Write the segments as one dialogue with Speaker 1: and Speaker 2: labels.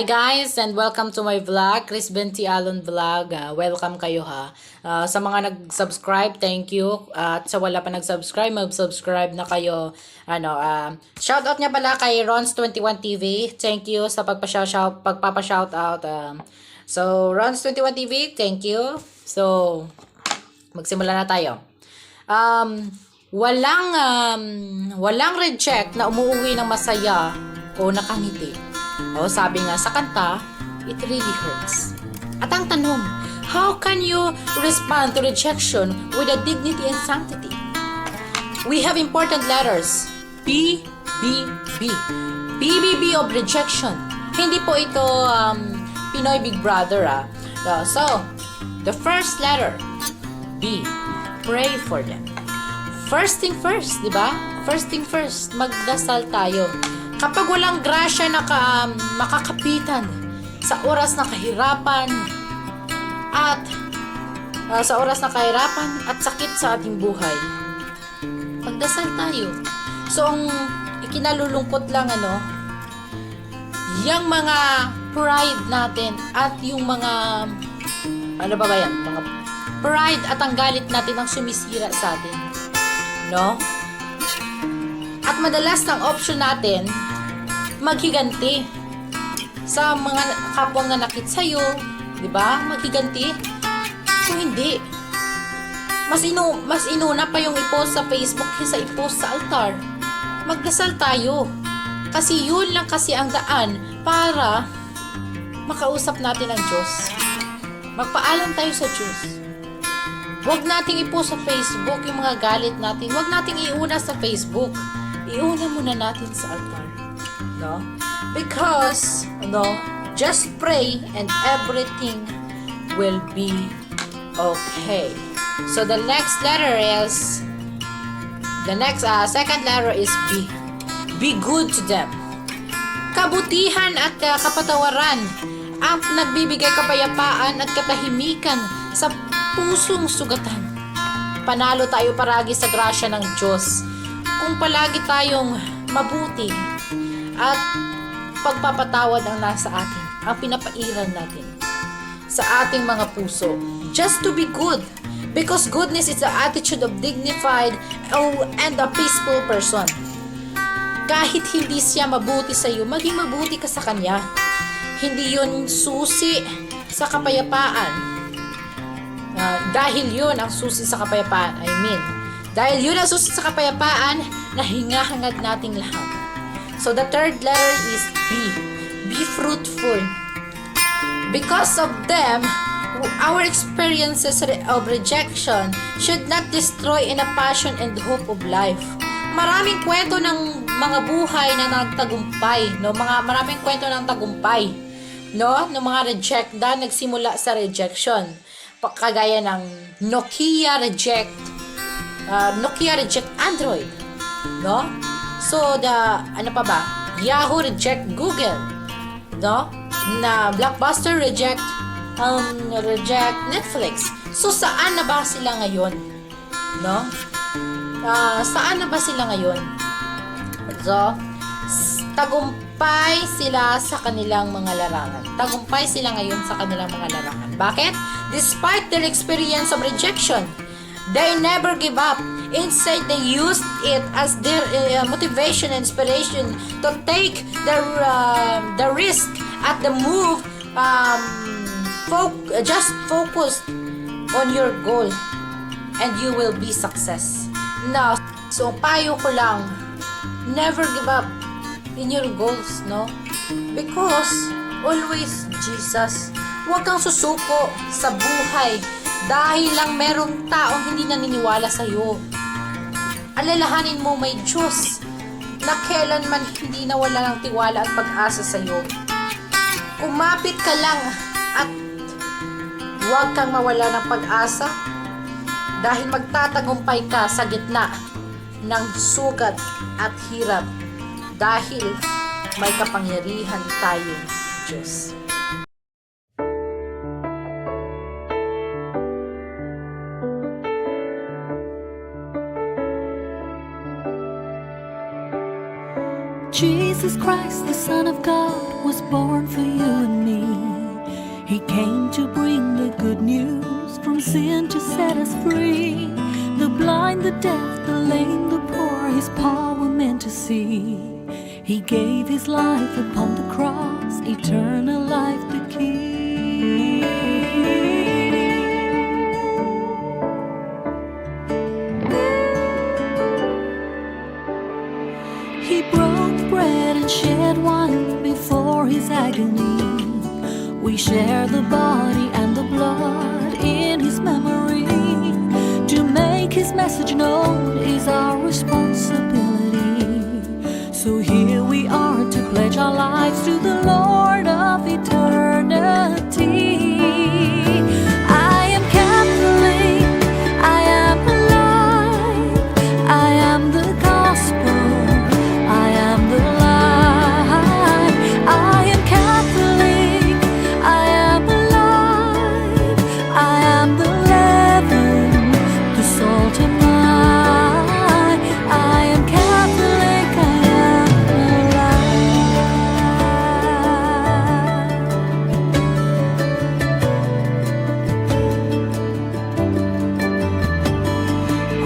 Speaker 1: Hi guys and welcome to my vlog, Chris Benti Alon Vlog. Welcome kayo ha. Sa mga nag-subscribe, thank you. At sa wala pa nag-subscribe, mag-subscribe na kayo. Shoutout niya pala kay Rons21TV. Thank you sa pagpapa-shoutout. So Rons21TV, thank you. So magsimula na tayo. Walang reject na umuwi ng masaya o nakangiti. Sabi nga sa kanta, it really hurts. At ang tanong, how can you respond to rejection with a dignity and sanctity? We have important letters. B, B, B. BBB of rejection. Hindi po ito Pinoy Big Brother. So, the first letter, B. Pray for them. First thing first, di ba? First thing first, magdasal tayo. Kapag walang grasya na makakapitan sa oras ng kahirapan at sakit sa ating buhay, magdasal tayo. So, ang ikinalulungkot lang yung mga pride natin at yung mga mga pride at ang galit natin ang sumisira sa atin. No? At madalas ang option natin maghiganti sa mga kapwang nanakit sa'yo, di ba? Maghiganti. Kung hindi, mas inuna pa yung i-post sa Facebook kaysa i-post sa altar. Magdasal tayo. Kasi yun lang kasi ang daan para makausap natin ang Diyos. Magpaalam tayo sa Diyos. Huwag nating i-post sa Facebook yung mga galit natin. Huwag nating iuna sa Facebook. Iuna muna natin sa altar. No? Because, just pray and everything will be okay. So, the second letter is B. Be good to them. Kabutihan at kapatawaran ang nagbibigay kapayapaan at katahimikan sa pusong sugatan. Panalo tayo paragi sa grasya ng Diyos. Kung palagi tayong mabuti at pagpapatawad ang nasa atin, ang pinapairal natin sa ating mga puso. Just to be good. Because goodness is the attitude of dignified and a peaceful person. Kahit hindi siya mabuti sa iyo, maging mabuti ka sa kanya. Hindi yun susi sa kapayapaan. Dahil yun ang susi sa kapayapaan. Dahil yun ang susi sa kapayapaan na hingahangad nating lahat. So the third letter is B. Be fruitful. Because of them, our experiences of rejection should not destroy in a passion and hope of life. Maraming kwento ng mga buhay na nagtagumpay, maraming kwento ng tagumpay, ng mga nagsimula sa rejection. Kagaya ng Nokia reject Android, So Yahoo reject Google, na Blockbuster reject Netflix. So saan na ba sila ngayon? Saan na ba sila ngayon? So tagumpay sila sa kanilang mga larangan. Tagumpay sila ngayon sa kanilang mga larangan. Bakit? Despite their experience of rejection, they never give up. Instead, they used it as their motivation and inspiration to take the risk at the move. Just focus on your goal and you will be success. Now, so payo ko lang, never give up in your goals, Because always Jesus. Huwag kang susuko sa buhay dahil lang merong taong hindi naniniwala sa iyo. Alalahanin mo may Diyos na kailanman hindi nawala ng tiwala at pag-asa sa iyo. Kumapit ka lang at huwag kang mawala ng pag-asa dahil magtatagumpay ka sa gitna ng sugat at hirap dahil may kapangyarihan tayong Diyos.
Speaker 2: Jesus Christ, the Son of God, was born for you and me. He came to bring the good news, from sin to set us free. The blind, the deaf, the lame, the poor, His power meant to see. He gave His life upon the cross, eternal life to keep. He broke bread and shed wine before His agony. We share the body and the blood in His memory. To make His message known is our responsibility. So here we are to pledge our lives to the Lord of eternity. I am Catholic, I am alive, I am the gospel, I am the light. I am Catholic, I am alive, I am the leaven, the salt and light. I am Catholic, I am alive.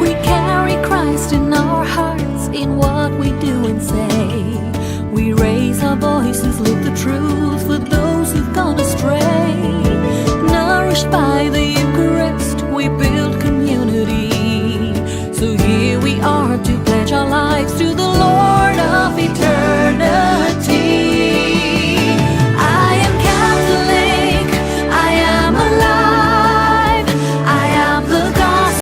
Speaker 2: We carry Christ in our hearts, in what we do and say. We raise our voices, live the truth for those who've gone astray. Nourished by the Eucharist, we build community. So here we are to pledge our lives to the Lord of eternity.